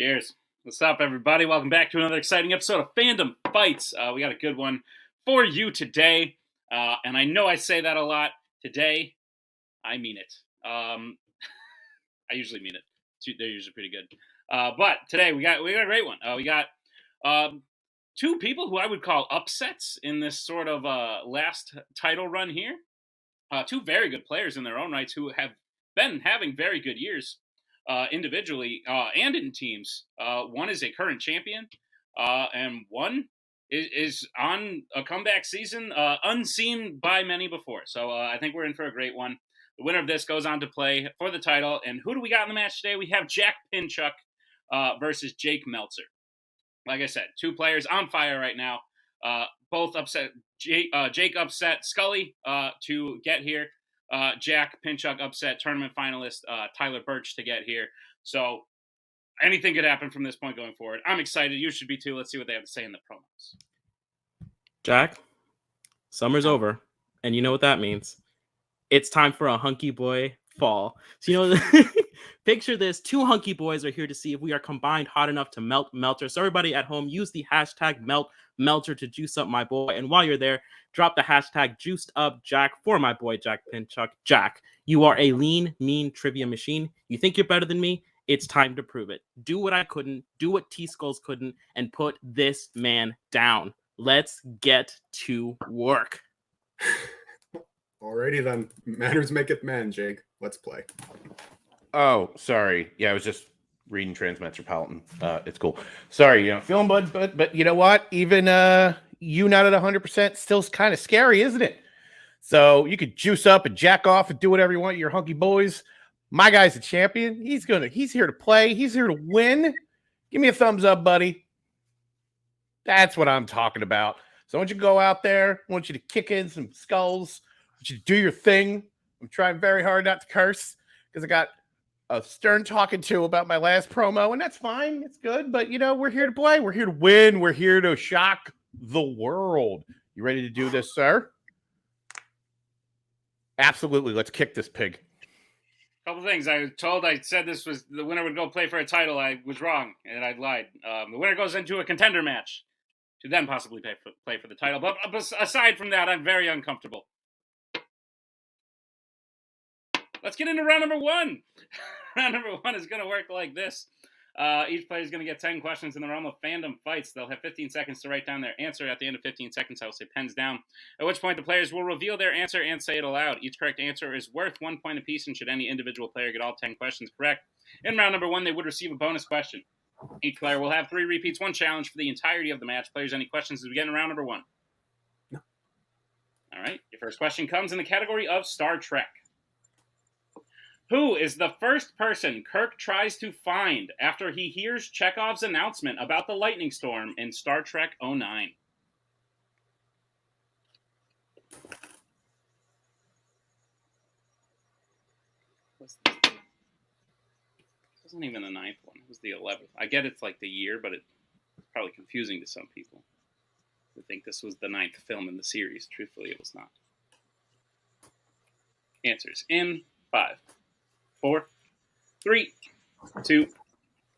Cheers. What's up, everybody? Welcome back to another exciting episode of Fandom Fights. We got a good one for you today. And I know I say that a lot. Today, I mean it. I usually mean it. They're usually pretty good. But today, we got a great one. We got two people who I would call upsets in this sort of last title run here. Two very good players in their own rights who have been having very good years. Individually and in teams. One is a current champion, and one is on a comeback season unseen by many before. So I think we're in for a great one. The winner of this goes on to play for the title. And who do we got in the match today? We have Jack Pinchuk versus Jake Meltzer. Like I said, two players on fire right now. Both upset. Jake upset Scully to get here. Jack Pinchuk upset tournament finalist Tyler Birch to get here. So anything could happen from this point going forward. I'm excited. You should be too. Let's see what they have to say in the promos. Jack, summer's over, and you know what that means. It's time for a hunky boy fall. So, picture this. Two hunky boys are here to see if we are combined hot enough to melt Meltzer. So everybody at home, use the hashtag Meltzer to juice up my boy. And while you're there, drop the hashtag juiced up Jack for my boy, Jack Pinchuk. Jack, you are a lean, mean trivia machine. You think you're better than me? It's time to prove it. Do what I couldn't, do what T-Skulls couldn't, and put this man down. Let's get to work. Alrighty then. Manners maketh man, Jake. Let's play. Oh, sorry. Yeah, I was just reading Transmetropolitan. It's cool. Sorry, feeling but you know what? Even you not at 100% still kind of scary, isn't it? So you could juice up and jack off and do whatever you want, your hunky boys. My guy's a champion. He's here to play. He's here to win. Give me a thumbs up, buddy. That's what I'm talking about. So I want you to go out there. I want you to kick in some skulls. I want you to do your thing. I'm trying very hard not to curse because I got a stern talking to about my last promo, and that's fine. It's good. But, we're here to play. We're here to win. We're here to shock the world. You ready to do this, sir? Absolutely. Let's kick this pig. Couple things. I said this was the winner would go play for a title. I was wrong, and I lied. The winner goes into a contender match to then possibly play for the title. But aside from that, I'm very uncomfortable. Let's get into round number one. Round number one is going to work like this. Each player is going to get 10 questions in the realm of fandom fights. They'll have 15 seconds to write down their answer. At the end of 15 seconds, I will say pens down, at which point the players will reveal their answer and say it aloud. Each correct answer is worth 1 point apiece, and should any individual player get all 10 questions correct, in round number one, they would receive a bonus question. Each player will have 3 repeats, 1 challenge for the entirety of the match. Players, any questions as we get in round number one? No. All right. Your first question comes in the category of Star Trek. Who is the first person Kirk tries to find after he hears Chekhov's announcement about the lightning storm in Star Trek 09? This wasn't even the 9th one. It was the 11th. I get it's like the year, but it's probably confusing to some people. I think this was the 9th film in the series. Truthfully, it was not. Answers in 5, 4, 3, 2,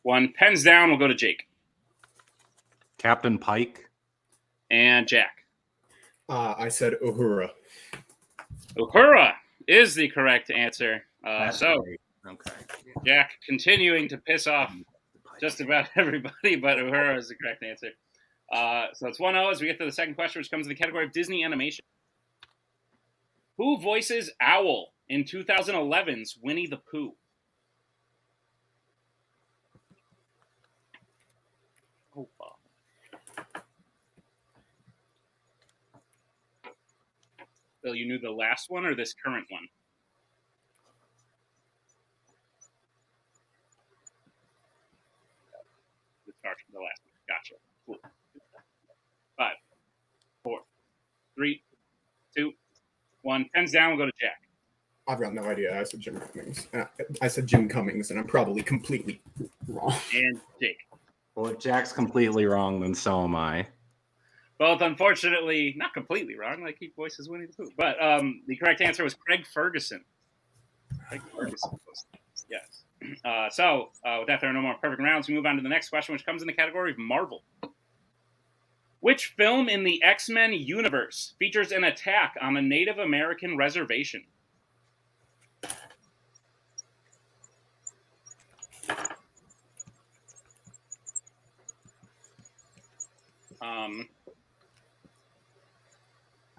1. Pens down. We'll go to Jake. Captain Pike. And Jack. I said Uhura. Uhura is the correct answer. So, Okay. Jack continuing to piss off just about everybody, but Uhura is the correct answer. So it's 1-0 as we get to the second question, which comes in the category of Disney animation. Who voices Owl in 2011's Winnie the Pooh? Oh, Bill, you knew the last one or this current one? The last one. Gotcha. Cool. 5, 4, 3, 2, 1. Pens down. We'll go to Jack. I've got no idea. I said Jim Cummings. I said Jim Cummings, and I'm probably completely wrong. And Jake. Well, if Jack's completely wrong, then so am I. Both, unfortunately, not completely wrong. Like, he voices Winnie the Pooh. But the correct answer was Craig Ferguson. Craig Ferguson. Yes. With that, there are no more perfect rounds. We move on to the next question, which comes in the category of Marvel. Which film in the X-Men universe features an attack on a Native American reservation?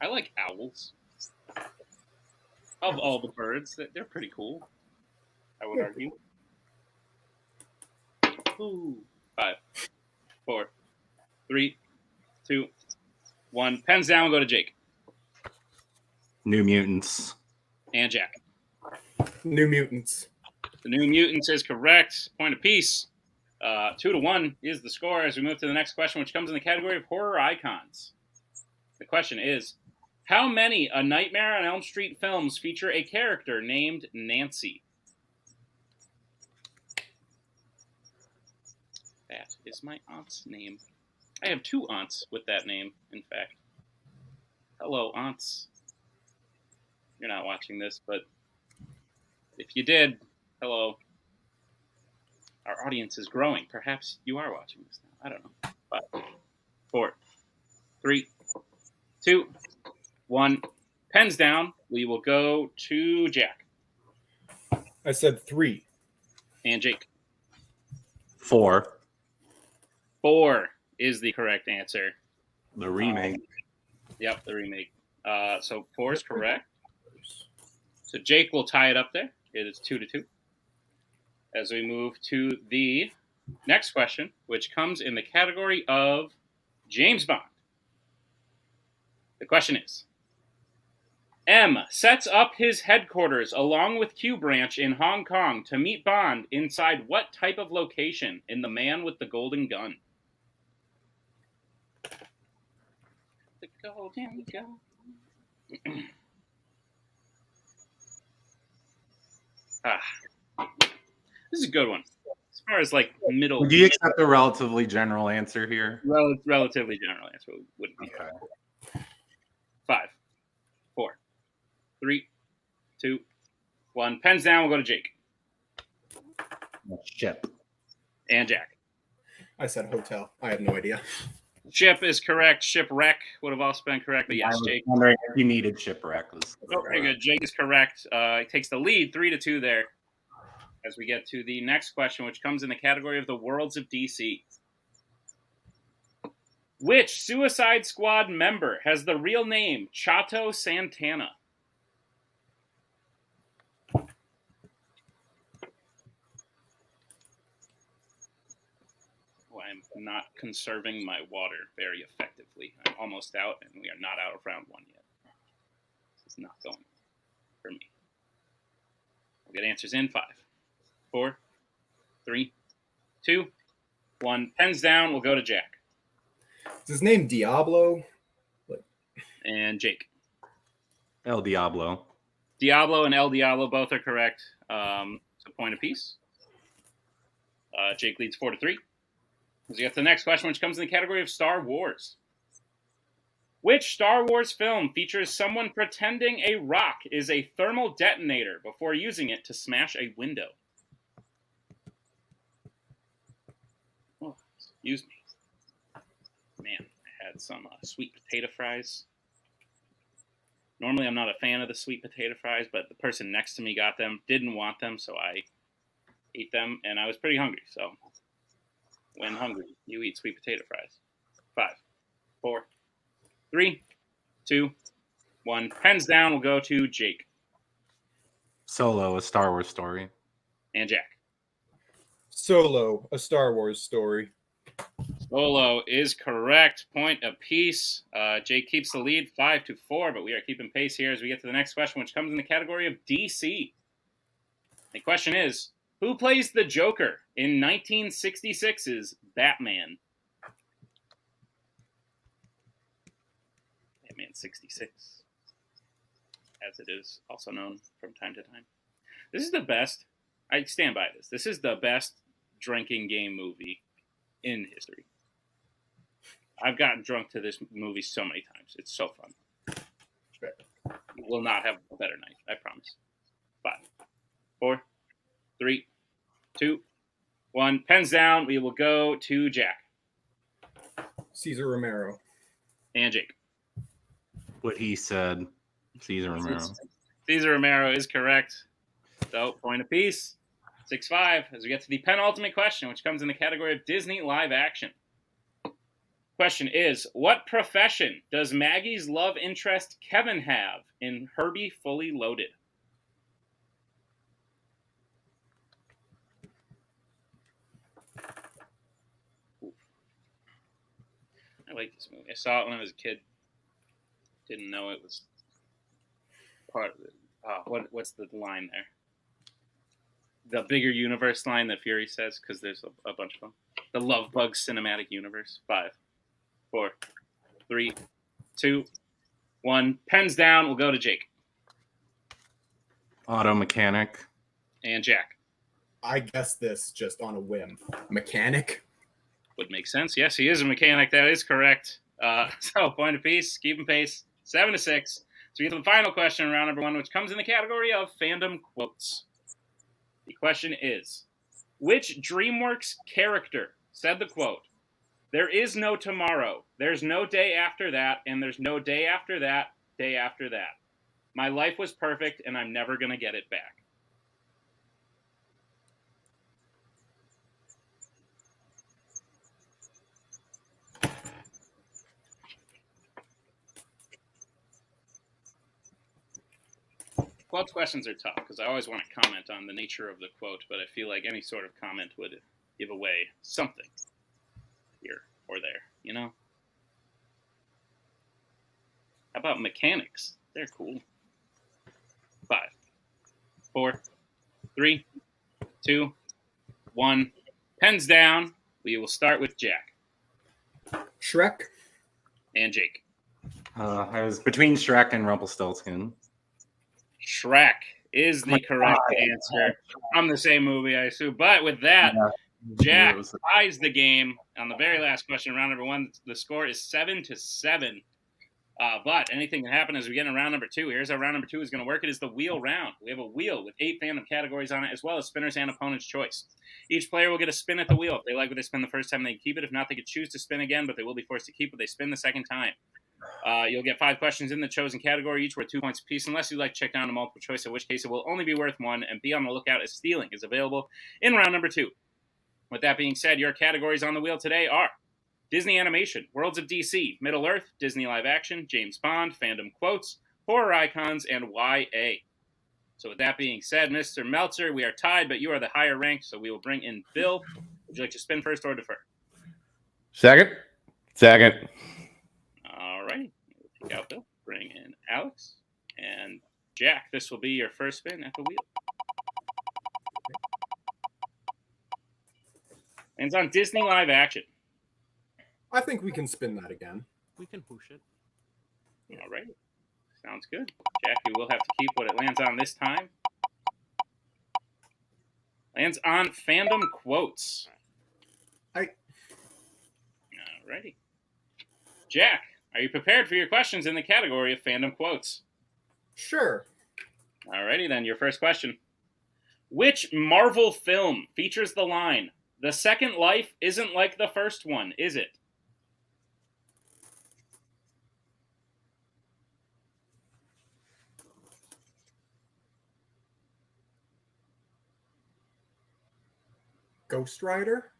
I like owls. Of all the birds, they're pretty cool, I would argue. Ooh. 5, 4, 3, 2, 1. Pens down. We'll go to Jake. New Mutants. And Jack. New Mutants. The New Mutants is correct. Point apiece. 2-1 is the score as we move to the next question, which comes in the category of horror icons. The question is, how many A Nightmare on Elm Street films feature a character named Nancy? That is my aunt's name. I have 2 aunts with that name, in fact. Hello, aunts. You're not watching this, but if you did, hello. Our audience is growing. Perhaps you are watching this now. I don't know. 5, 4, 3, 2, 1. Pens down. We will go to Jack. I said 3. And Jake. 4. 4 is the correct answer. The remake. Yep, the remake. So 4 is correct. So Jake will tie it up there. It is 2-2. As we move to the next question, which comes in the category of James Bond. The question is, M sets up his headquarters along with Q Branch in Hong Kong to meet Bond inside what type of location in The Man with the Golden Gun? The Golden Gun. This is a good one. As far as like middle. Would you accept a relatively general answer here? Relatively general answer wouldn't be. Okay. 5, 4, 3, 2, 1. Pens down. We'll go to Jake. Ship. And Jack. I said hotel. I have no idea. Ship is correct. Shipwreck would have also been correct. But yes, I was Jake. wondering if you needed shipwreck. Oh, very good. Jake is correct. He takes the lead 3-2 there. As we get to the next question, which comes in the category of the worlds of DC. Which Suicide Squad member has the real name Chato Santana? Oh, I'm not conserving my water very effectively. I'm almost out, and we are not out of round 1 yet. This is not going for me. We'll get answers in 5, 4, 3, 2, 1. Pens down. We'll go to Jack. Is his name Diablo? And Jake. El Diablo. Diablo and El Diablo both are correct. So point apiece. Jake leads 4-3. As we get to the next question, which comes in the category of Star Wars. Which Star Wars film features someone pretending a rock is a thermal detonator before using it to smash a window? Oh, excuse me. Man, I had some sweet potato fries. Normally, I'm not a fan of the sweet potato fries, but the person next to me got them, didn't want them, so I ate them, and I was pretty hungry. So, when hungry, you eat sweet potato fries. 5, 4, 3, 2, 1. Pens down. We'll go to Jake. Solo, a Star Wars story. And Jack. Solo, a Star Wars story. Solo is correct. Point apiece. Jake keeps the lead 5-4, but we are keeping pace here as we get to the next question, which comes in the category of DC. The question is, who plays the Joker in 1966's Batman? Batman 66, as it is also known from time to time. This is the best. I stand by this. This is the best drinking game movie in history. I've gotten drunk to this movie so many times. It's so fun. We'll not have a better night, I promise. 5, 4, 3, 2, 1. Pens down. We will go to Jack Cesar Romero. and Jake. What he said. Cesar Romero. Cesar Romero is correct. So, point apiece. 6-5 as we get to the penultimate question, which comes in the category of Disney live action. Question is, what profession does Maggie's love interest Kevin have in Herbie Fully Loaded? I like this movie. I saw it when I was a kid. Didn't know it was part of it. What's the line there? The bigger universe line that Fury says, because there's a bunch of them. The Love Bug cinematic universe. 5, 4, 3, 2, 1. Pens down. We'll go to Jake Auto mechanic. and Jack. I guess this just on a whim. Mechanic. Would make sense. Yes, he is a mechanic. That is correct. So, point apiece. Keeping pace. 7-6. So we get to the final question in round number 1, which comes in the category of fandom quotes. The question is, which DreamWorks character said the quote, "There is no tomorrow, there's no day after that, and there's no day after that, day after that. My life was perfect, and I'm never going to get it back"? Quotes questions are tough because I always want to comment on the nature of the quote, but I feel like any sort of comment would give away something here or there, you know? How about mechanics? They're cool. 5, 4, 3, 2, 1. Pens down. We will start with Jack Shrek. and Jake. I was between Shrek and Rumpelstiltskin. Shrek is the correct answer from the same movie, I assume. But with that, Jack ties the game on the very last question, round number 1. The score is 7-7. But anything can happen as we get in round number 2. Here's how round number 2 is going to work. It is the wheel round. We have a wheel with 8 fandom categories on it, as well as spinners and opponent's choice. Each player will get a spin at the wheel. If they like what they spin the first time, they can keep it. If not, they could choose to spin again, but they will be forced to keep what they spin the second time. You'll get 5 questions in the chosen category, each worth 2 points apiece, unless you'd like to check down to multiple choice, in which case it will only be worth 1, and be on the lookout as stealing is available in round number 2. With that being said, your categories on the wheel today are Disney Animation, Worlds of DC, Middle-earth, Disney Live Action, James Bond, Fandom Quotes, Horror Icons, and YA. So with that being said, Mr. Meltzer, we are tied, but you are the higher ranked, so we will bring in Bill. Would you like to spin first or defer? Second. All right. Take out Bill. Bring in Alex. And Jack, this will be your first spin at the wheel. And it's on Disney Live Action. I think we can spin that again. We can push it. All right. Sounds good. Jack, you will have to keep what it lands on this time. Lands on Fandom Quotes. All righty. Jack, are you prepared for your questions in the category of Fandom Quotes? Sure. All righty then, your first question. Which Marvel film features the line, "The second life isn't like the first one, is it?" Ghost Rider.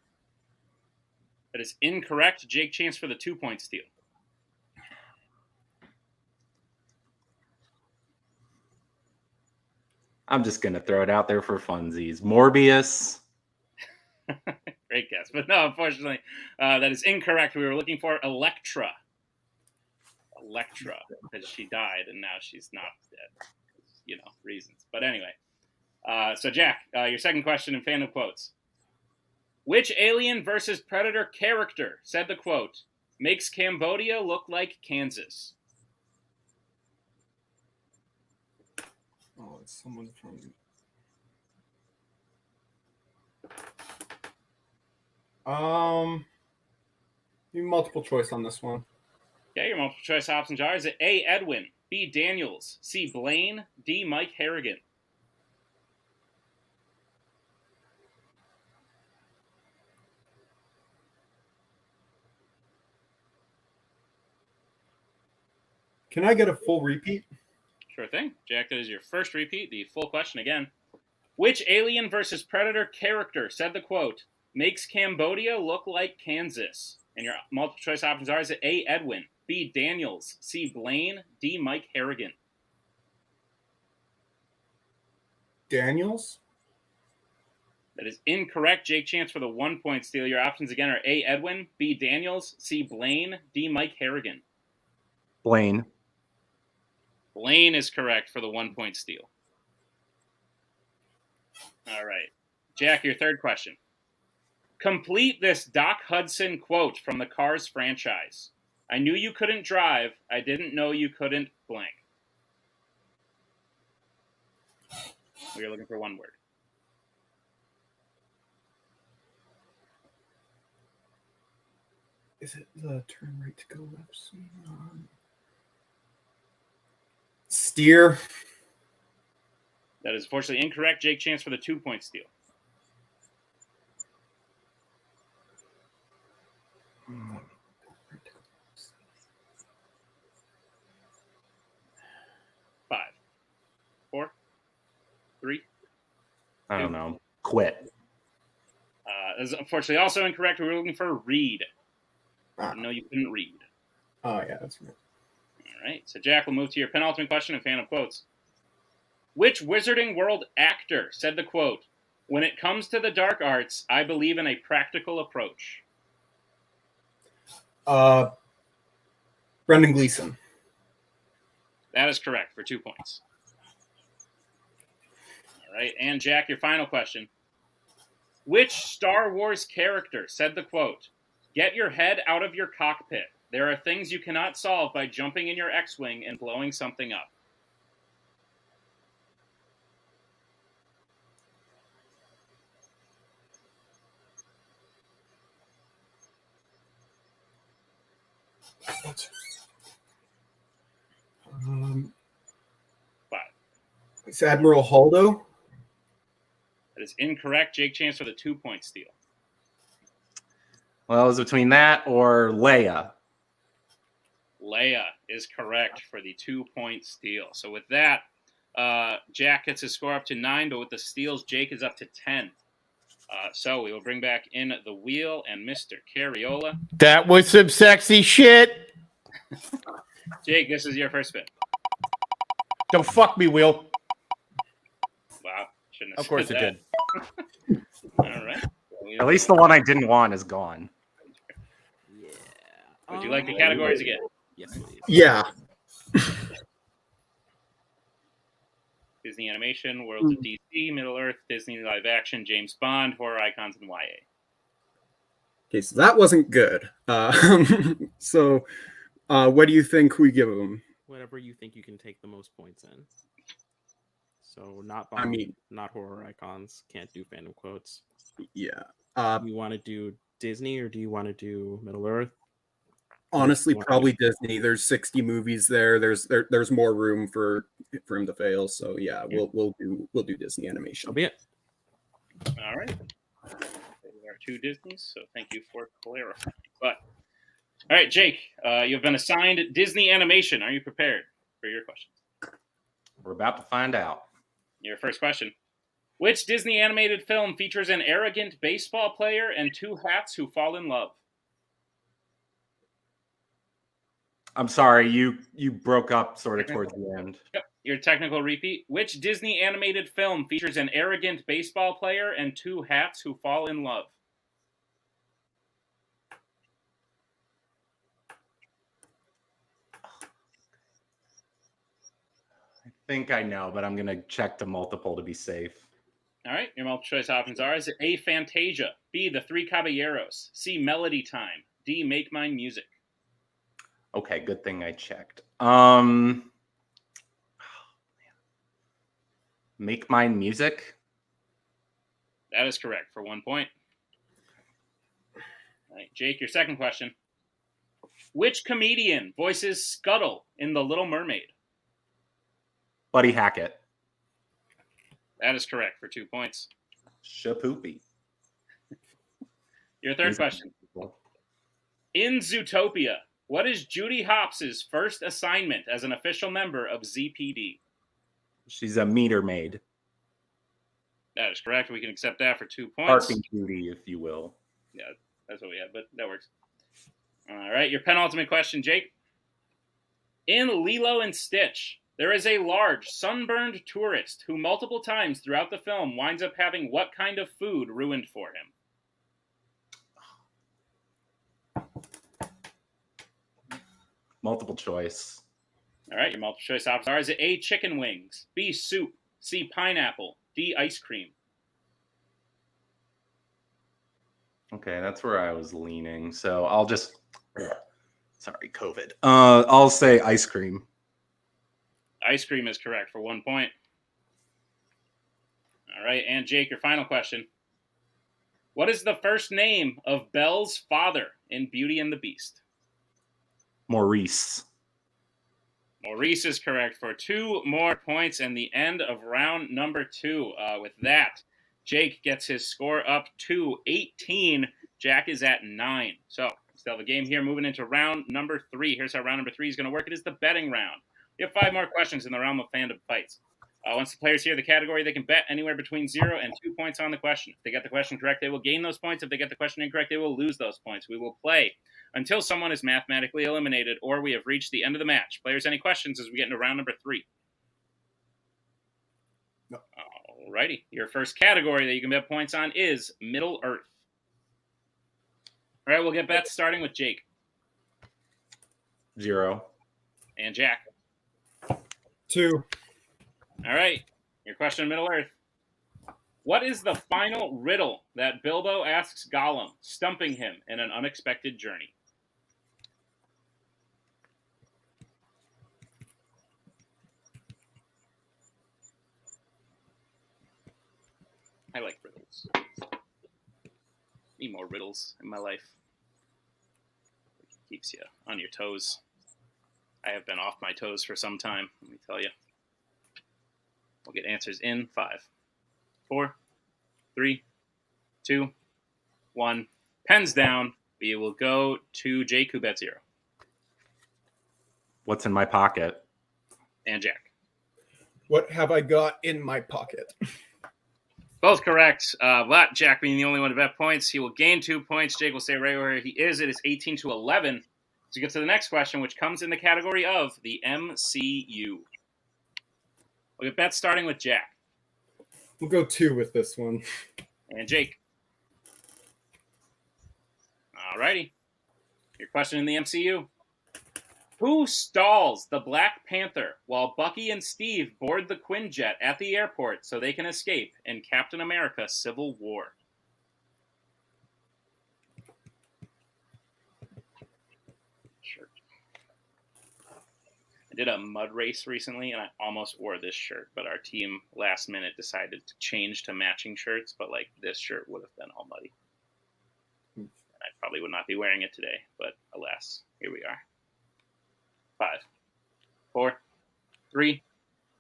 That is incorrect. Jake, chance for the 2-point steal. I'm just going to throw it out there for funsies. Morbius. Great guess. But no, unfortunately, that is incorrect. We were looking for Elektra. Because she died and now she's not dead. You know, reasons. But anyway. So, Jack, your second question in Fandom Quotes. Which Alien versus Predator character said the quote, "Makes Cambodia look like Kansas"? Oh, it's someone from... multiple choice on this one. Okay, your multiple choice options are: is it A, Edwin, B, Daniels, C, Blaine, D, Mike Harrigan? Can I get a full repeat? Sure thing. Jack, that is your first repeat. The full question again. Which Alien vs. Predator character said the quote, makes Cambodia look like Kansas? And your multiple choice options are, is it A, Edwin, B, Daniels, C, Blaine, D, Mike Harrigan? Daniels? That is incorrect. Jake, chance for the 1 point steal. Your options again are A, Edwin, B, Daniels, C, Blaine, D, Mike Harrigan. Blaine. Blaine is correct for the 1 point steal. All right. Jack, your third question. Complete this Doc Hudson quote from the Cars franchise. I knew you couldn't drive. I didn't know you couldn't blank. We are looking for one word. Is it the turn right to go left? Steer. That is unfortunately incorrect. Jake, chance for the 2 point steal. Five, 4, 3. I don't know. Quit. That is unfortunately also incorrect. We were looking for read. No, you couldn't read. Oh, yeah, that's right. All right. So, Jack, we'll move to your penultimate question in Phantom Quotes. Which Wizarding World actor said the quote, when it comes to the dark arts, I believe in a practical approach? Brendan Gleeson. That is correct for 2 points. All right. And, Jack, your final question. Which Star Wars character said the quote, get your head out of your cockpit. There are things you cannot solve by jumping in your X-Wing and blowing something up. Five. It's Admiral Holdo. That is incorrect. Jake, chance for the 2 point steal. Well, it was between that or Leia. Leia is correct for the 2 point steal. So with that, Jack gets his score up to 9, but with the steals, Jake is up to 10. So we will bring back in the wheel and Mr. Carriola. That was some sexy shit. Jake, this is your first spin. Don't fuck me, Will. Wow. Shouldn't have Of course said it that. did. All right. At least the one I didn't want is gone. Yeah. Would you like the categories again? Yes, please. Yeah. Disney Animation, Worlds of DC, Middle Earth, Disney Live Action, James Bond, Horror Icons, and YA. Okay, so that wasn't good. So what do you think we give them? Whatever you think you can take the most points in. So not I Bond, mean- not horror icons. Can't do Phantom Quotes. Yeah. Do you want to do Disney or do you want to do Middle Earth? Honestly, What- probably Disney. There's 60 movies there. There's more room for him to fail. So yeah, we'll do Disney animation. So be it. All right. There are 2 Disneys, so thank you for clarifying. But, all right, Jake, you've been assigned Disney Animation. Are you prepared for your questions? We're about to find out. Your first question. Which Disney animated film features an arrogant baseball player and 2 hats who fall in love? I'm sorry, you broke up sort of towards the end. Yep. Your technical repeat. Which Disney animated film features an arrogant baseball player and 2 hats who fall in love? I think I know, but I'm going to check the multiple to be safe. All right. Your multiple choice options are: is it A, Fantasia, B, The Three Caballeros, C, Melody Time, D, Make Mine Music? Okay, good thing I checked. Make Mine Music? That is correct for 1 point. All right, Jake, your second question. Which comedian voices Scuttle in The Little Mermaid? Buddy Hackett. That is correct for 2 points. Shapoopy. Your third question. In Zootopia, What is Judy Hopps' first assignment as an official member of ZPD? She's a meter maid. That is correct. We can accept that for 2 points. Parking duty, if you will. Yeah, that's what we have, but that works. All right, your penultimate question, Jake. In Lilo and Stitch, there is a large, sunburned tourist who multiple times throughout the film winds up having what kind of food ruined for him? Multiple choice. All right, your multiple choice options are: is it A, chicken wings, B, soup, C, pineapple, D, ice cream? Okay, that's where I was leaning. So I'll just... Sorry, COVID. I'll say ice cream. Ice cream is correct for 1 point. All right, and Jake, your final question. What is the first name of Belle's father in Beauty and the Beast? Maurice. Maurice is correct for 2 more points and the end of round number 2. With that, Jake gets his score up to 18. Jack is at 9. So, still have a game here moving into round number 3. Here's how round number 3 is going to work. It is the betting round. We have 5 more questions in the realm of fandom fights. Once the players hear the category, they can bet anywhere between 0 and 2 points on the question. If they get the question correct, they will gain those points. If they get the question incorrect, they will lose those points. We will play until someone is mathematically eliminated or we have reached the end of the match. Players, any questions as we get into round number 3? No. Alrighty. Your first category that you can bet points on is Middle Earth. All right, we'll get bets starting with Jake. 0. And Jack. 2. All right, your question in Middle Earth. What is the final riddle that Bilbo asks Gollum, stumping him in an unexpected journey? I like riddles. Need more riddles in my life. It keeps you on your toes. I have been off my toes for some time, let me tell you. We'll get answers in 5, 4, 3, 2, 1. Pens down. We will go to Jake, who bet 0. What's in my pocket? And Jack. What have I got in my pocket? Both correct. But Jack being the only one to bet points, he will gain 2 points. Jake will stay right where he is. It is 18-11. So get to the next question, which comes in the category of the MCU. We'll get bets starting with Jack. We'll go 2 with this one. And Jake. Alrighty. Your question in the MCU. Who stalls the Black Panther while Bucky and Steve board the Quinjet at the airport so they can escape in Captain America: Civil War? Shirt. I did a mud race recently, and I almost wore this shirt, but our team last minute decided to change to matching shirts, but like this shirt would have been all muddy. And I probably would not be wearing it today, but alas, here we are. 5, 4, 3,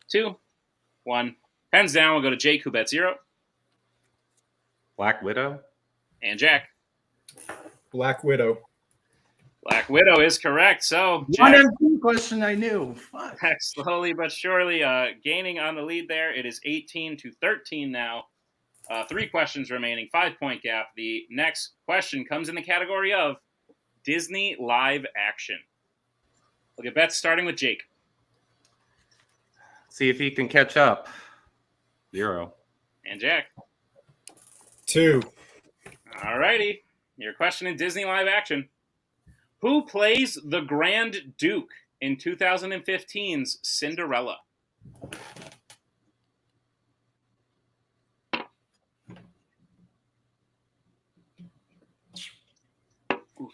2, 1. Pens down. We'll go to Jake, who bet 0. Black Widow? And Jack. Black Widow. Black Widow is correct. So One Jack, MC question I knew. Fuck. slowly but surely gaining on the lead there. It is 18-13 now. 3 questions remaining, 5-point gap. The next question comes in the category of Disney live action. We'll get bets starting with Jake. See if he can catch up. 0. And Jack. 2. Alrighty. Your question in Disney live action. Who plays the Grand Duke in 2015's Cinderella? Oof.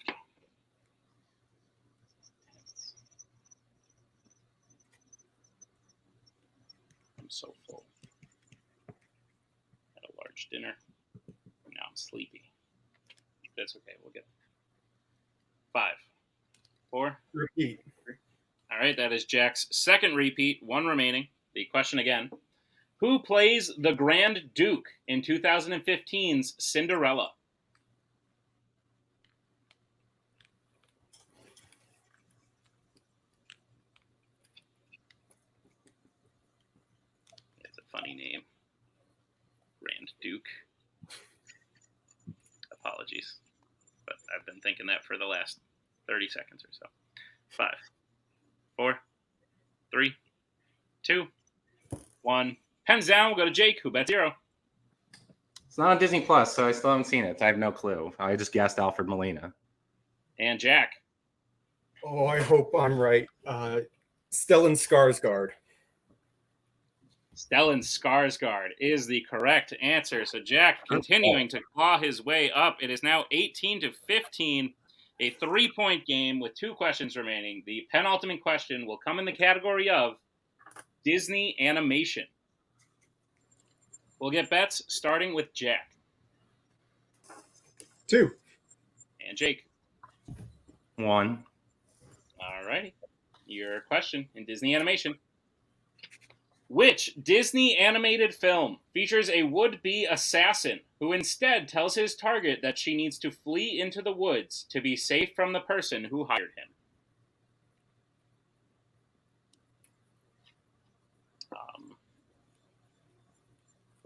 I'm so full. Had a large dinner. Now I'm sleepy. That's okay. We'll get 5, 4. Repeat. All right, that is Jack's second repeat. 1 remaining. The question again. Who plays the Grand Duke in 2015's Cinderella? name. Grand Duke. Apologies. But I've been thinking that for the last 30 seconds or so. 5, 4, 3, 2, 1. Pens down. We'll go to Jake, who bet 0. It's not on Disney Plus, so I still haven't seen it. I have no clue. I just guessed Alfred Molina. And Jack. Oh, I hope I'm right. Stellan Skarsgård. Stellan Skarsgård is the correct answer. So Jack continuing to claw his way up. It is now 18-15, a 3-point game with 2 questions remaining. The penultimate question will come in the category of Disney animation. We'll get bets starting with Jack. 2. And Jake. 1. All righty. Your question in Disney animation. Which Disney animated film features a would-be assassin who instead tells his target that she needs to flee into the woods to be safe from the person who hired him? I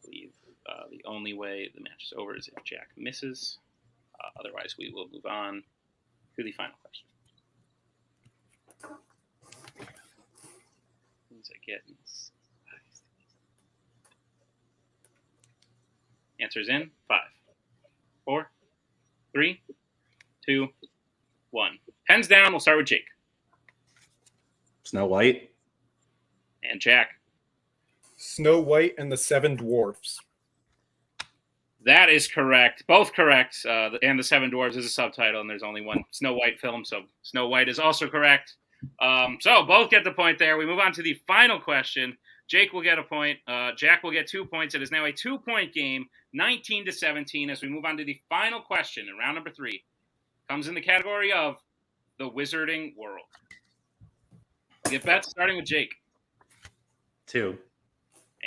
believe the only way the match is over is if Jack misses. Otherwise, we will move on to the final question. Things I get. Answers in 5, 4, 3, 2, 1. Pens down. We'll start with Jake. Snow White. And Jack. Snow White and the 7 Dwarfs. That is correct. Both correct. And the 7 Dwarves is a subtitle, and there's only one Snow White film, so Snow White is also correct. So both get the point there. We move on to the final question. Jake will get a point. Jack will get 2 points. It is now a 2-point game, 19-17, as we move on to the final question in round number 3. Comes in the category of the Wizarding World. Get bets starting with Jake. 2.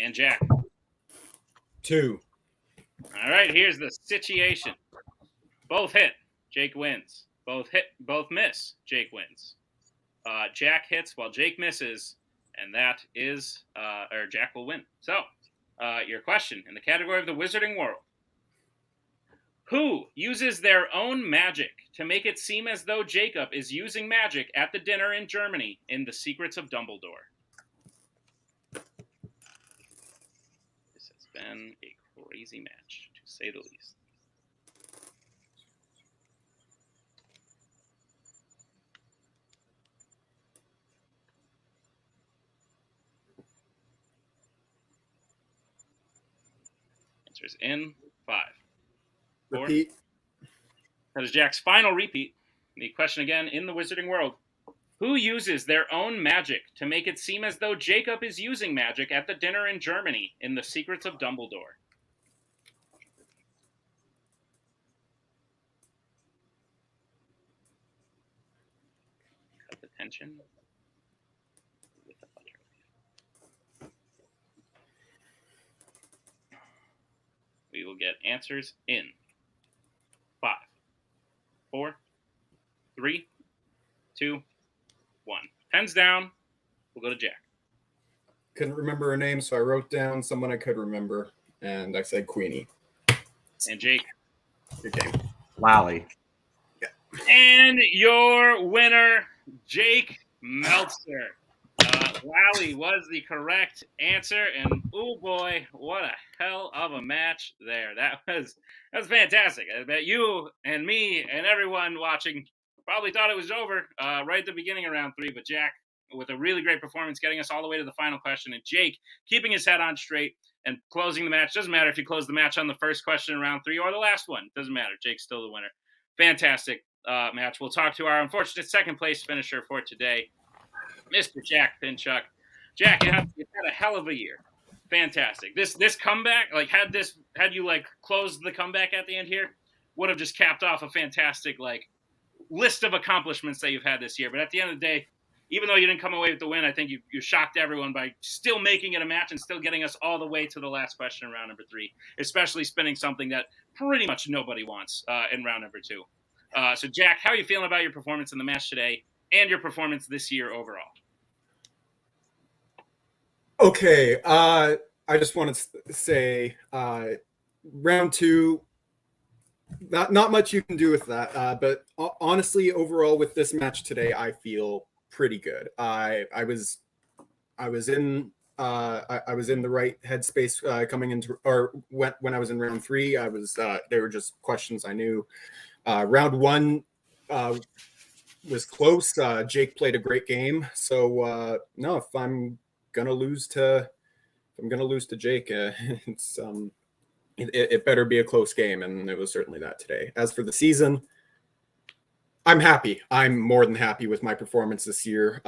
And Jack. 2. All right, here's the situation. Both hit. Jake wins. Both hit. Both miss. Jake wins. Jack hits while Jake misses. And that is, or Jack will win. So, your question in the category of the Wizarding World. Who uses their own magic to make it seem as though Jacob is using magic at the dinner in Germany in The Secrets of Dumbledore? This has been a crazy match, to say the least. Answers in 5, 4. Repeat. That is Jack's final repeat. The question again in the Wizarding World. Who uses their own magic to make it seem as though Jacob is using magic at the dinner in Germany in The Secrets of Dumbledore? Cut the tension with the butter. We will get answers in 5, 4, 3, 2, 1. Pens down. We'll go to Jack. Couldn't remember her name, so I wrote down someone I could remember, and I said Queenie. And Jake. Your game. Lally. And your winner, Jake Meltzer. Lally was the correct answer, and oh boy, what a hell of a match there. That was fantastic. I bet you and me and everyone watching probably thought it was over right at the beginning of round 3, but Jack, with a really great performance, getting us all the way to the final question, and Jake keeping his head on straight and closing the match. Doesn't matter if you close the match on the first question in round 3 or the last one. Doesn't matter. Jake's still the winner. Fantastic match. We'll talk to our unfortunate second place finisher for today, Mr. Jack Pinchuk. Jack, you had a hell of a year. Fantastic. This comeback, like had you like closed the comeback at the end here, would have just capped off a fantastic like list of accomplishments that you've had this year. But at the end of the day, even though you didn't come away with the win, I think you shocked everyone by still making it a match and still getting us all the way to the last question in round number 3, especially spinning something that pretty much nobody wants in round number 2. So Jack, how are you feeling about your performance in the match today and your performance this year overall? Okay, I I just want to say, round two, not much you can do with that. But honestly, overall with this match today, I feel pretty good. I was in the right headspace coming into, or when I was in round three. They were just questions I knew. Round one was close. Jake played a great game. So no, if I'm gonna lose to Jake, it better be a close game, and it was certainly that today. As for the season, I'm happy. I'm more than happy with my performance this year.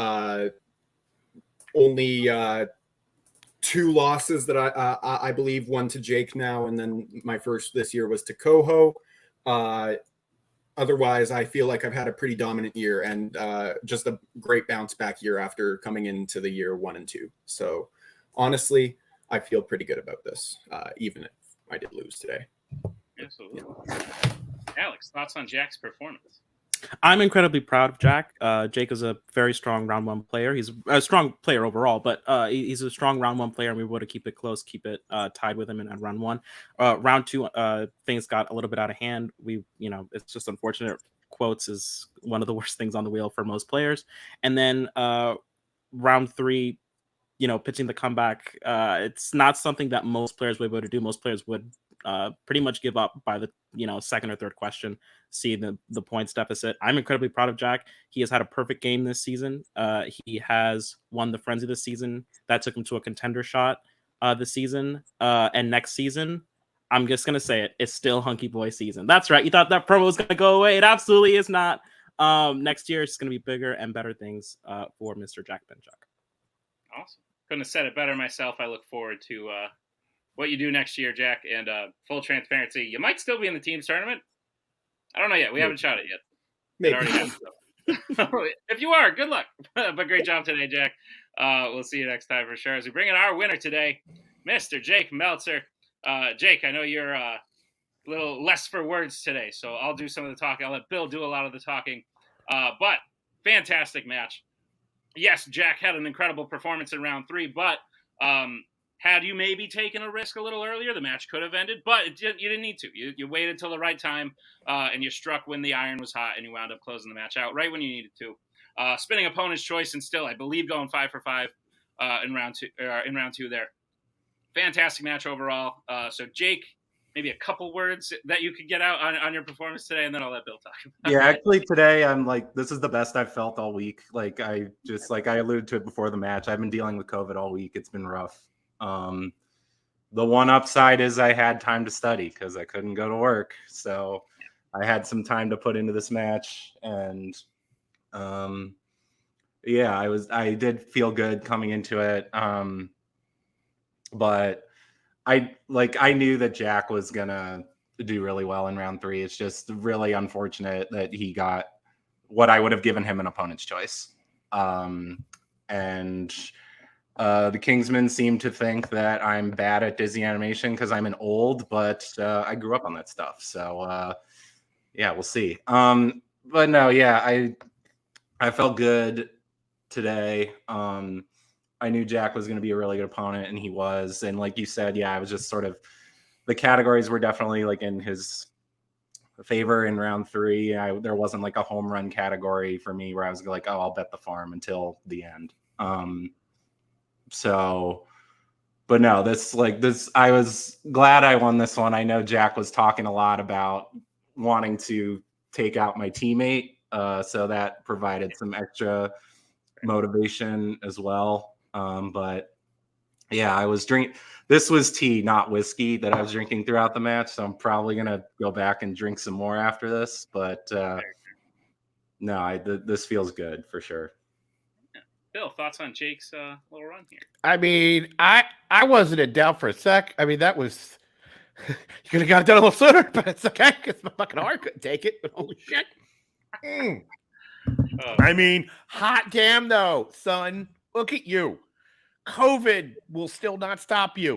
Only 2 losses that I believe, one to Jake now, and then my first this year was to Koho. Otherwise, I feel like I've had a pretty dominant year, and just a great bounce back year after coming into the year 1 and 2. So honestly, I feel pretty good about this, even if I did lose today. Absolutely. Alex, thoughts on Jack's performance? I'm incredibly proud of Jack. Jake is a very strong round 1 player. He's a strong player overall, but he's a strong round 1 player, and we were able to keep it close, keep it tied with him in round 1. Round 2, things got a little bit out of hand. It's just unfortunate. Quotes is one of the worst things on the wheel for most players. And then round 3, pitching the comeback, it's not something that most players would be able to do. Most players would pretty much give up by the second or third question, see the points deficit. I'm incredibly proud of Jack. He has had a perfect game this season. He has won the Frenzy this season. That took him to a contender shot this season. And next season, I'm just going to say it's still Hunky Boy season. That's right. You thought that promo was going to go away. It absolutely is not. Next year, it's going to be bigger and better things for Mr. Jack Pinchuk. Awesome. Couldn't have said it better myself. I look forward to what you do next year, Jack. And full transparency, you might still be in the team's tournament. I don't know yet. We haven't shot it yet. Maybe. If you are, good luck. But great job today, Jack. We'll see you next time for sure. As we bring in our winner today, Mr. Jake Meltzer. Jake, I know you're a little less for words today, so I'll do some of the talking. I'll let Bill do a lot of the talking. But fantastic match. Yes, Jack had an incredible performance in round 3, but had you maybe taken a risk a little earlier, the match could have ended, but you didn't need to. You waited till the right time, and you struck when the iron was hot, and you wound up closing the match out right when you needed to. Spinning opponent's choice, and still, I believe, going 5 for 5 in round 2 there. Fantastic match overall. So, Jake, maybe a couple words that you could get out on your performance today, and then I'll let Bill talk about it. Yeah, actually today I'm like, this is the best I've felt all week. Like I alluded to it before the match. I've been dealing with COVID all week. It's been rough. The one upside is I had time to study because I couldn't go to work. So I had some time to put into this match, and I did feel good coming into it. But I knew that Jack was gonna do really well in round 3. It's just really unfortunate that he got what I would have given him an opponent's choice. The Kingsmen seem to think that I'm bad at dizzy animation because I'm an old, but I grew up on that stuff. So we'll see. But no, yeah, I felt good today. I knew Jack was going to be a really good opponent, and he was. And like you said, yeah, I was just sort of, the categories were definitely like in his favor in round 3. There wasn't like a home run category for me where I was like, oh, I'll bet the farm until the end. But no, this, I was glad I won this one. I know Jack was talking a lot about wanting to take out my teammate. So that provided some extra motivation as well. But yeah, I was drinking. This was tea, not whiskey, that I was drinking throughout the match. So I'm probably going to go back and drink some more after this. But this feels good for sure. Bill, thoughts on Jake's little run here? I mean, I wasn't in doubt for a sec. I mean, that was you could have got it done a little sooner, but it's okay because my fucking heart couldn't take it. But holy shit! I mean, hot damn though, son. Look at you. COVID will still not stop you.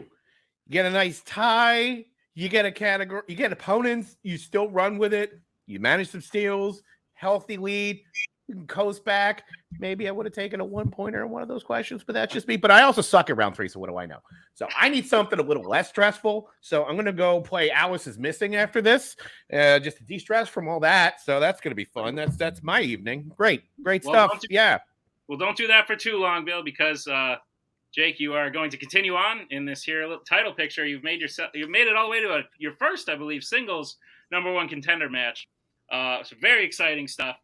You get a nice tie. You get a category. You get opponents. You still run with it. You manage some steals. Healthy lead. Coast back. Maybe I would have taken a 1-pointer in one of those questions, but that's just me. But I also suck at round 3, so what do I know? So I need something a little less stressful. So I'm going to go play Alice is Missing after this, just to de-stress from all that. So that's going to be fun. That's my evening. Great stuff. Yeah. Well, don't do that for too long, Bill, because Jake, you are going to continue on in this here little title picture. You've made it all the way to your first, I believe, singles #1 contender match. So very exciting stuff.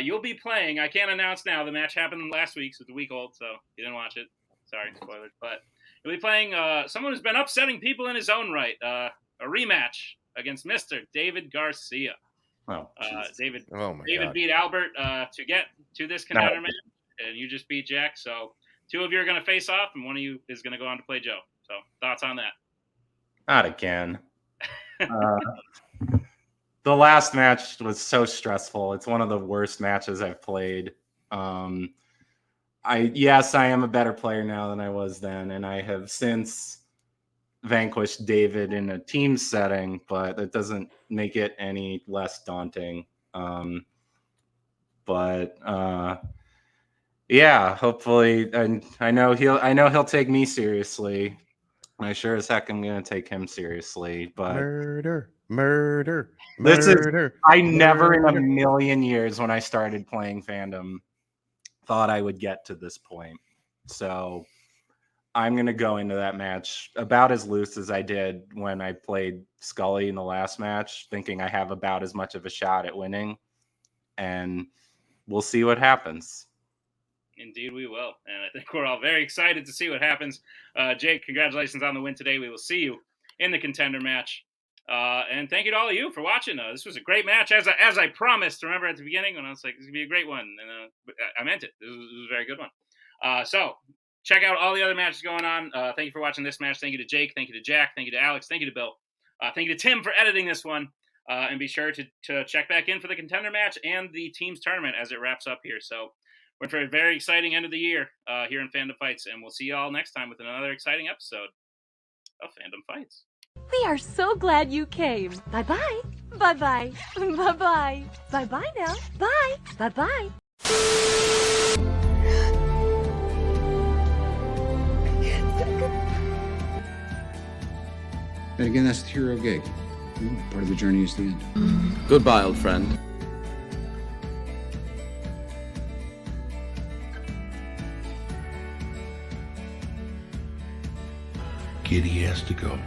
You'll be playing. I can't announce now. The match happened last week, so it's a week old. So you didn't watch it. Sorry, spoilers. But you'll be playing someone who's been upsetting people in his own right. A rematch against Mr. David Garcia. Oh, David God. beat Albert to get to this contender match, and you just beat Jack. So 2 of you are going to face off, and 1 of you is going to go on to play Joe. So thoughts on that? Not again. The last match was so stressful. It's one of the worst matches I've played. Yes, I am a better player now than I was then, and I have since vanquished David in a team setting, but that doesn't make it any less daunting. Yeah, hopefully, and I know he'll take me seriously. I sure as heck am going to take him seriously. But murder. I never in a million years when I started playing Fandom thought I would get to this point. So I'm going to go into that match about as loose as I did when I played Scully in the last match, thinking I have about as much of a shot at winning. And we'll see what happens. Indeed, we will. And I think we're all very excited to see what happens. Jake, congratulations on the win today. We will see you in the contender match. And thank you to all of you for watching. This was a great match, as I promised. Remember at the beginning when I was like, this is going to be a great one. And I meant it. This was a very good one. So check out all the other matches going on. Thank you for watching this match. Thank you to Jake. Thank you to Jack. Thank you to Alex. Thank you to Bill. Thank you to Tim for editing this one. And be sure to check back in for the contender match and the teams tournament as it wraps up here. So we're for a very exciting end of the year here in Fandom Fights. And we'll see you all next time with another exciting episode of Fandom Fights. We are so glad you came. Bye-bye. Bye-bye. Bye-bye. Bye-bye now. Bye. Bye-bye. And again, that's the hero gig. Part of the journey is the end. Goodbye, old friend. Kitty has to go.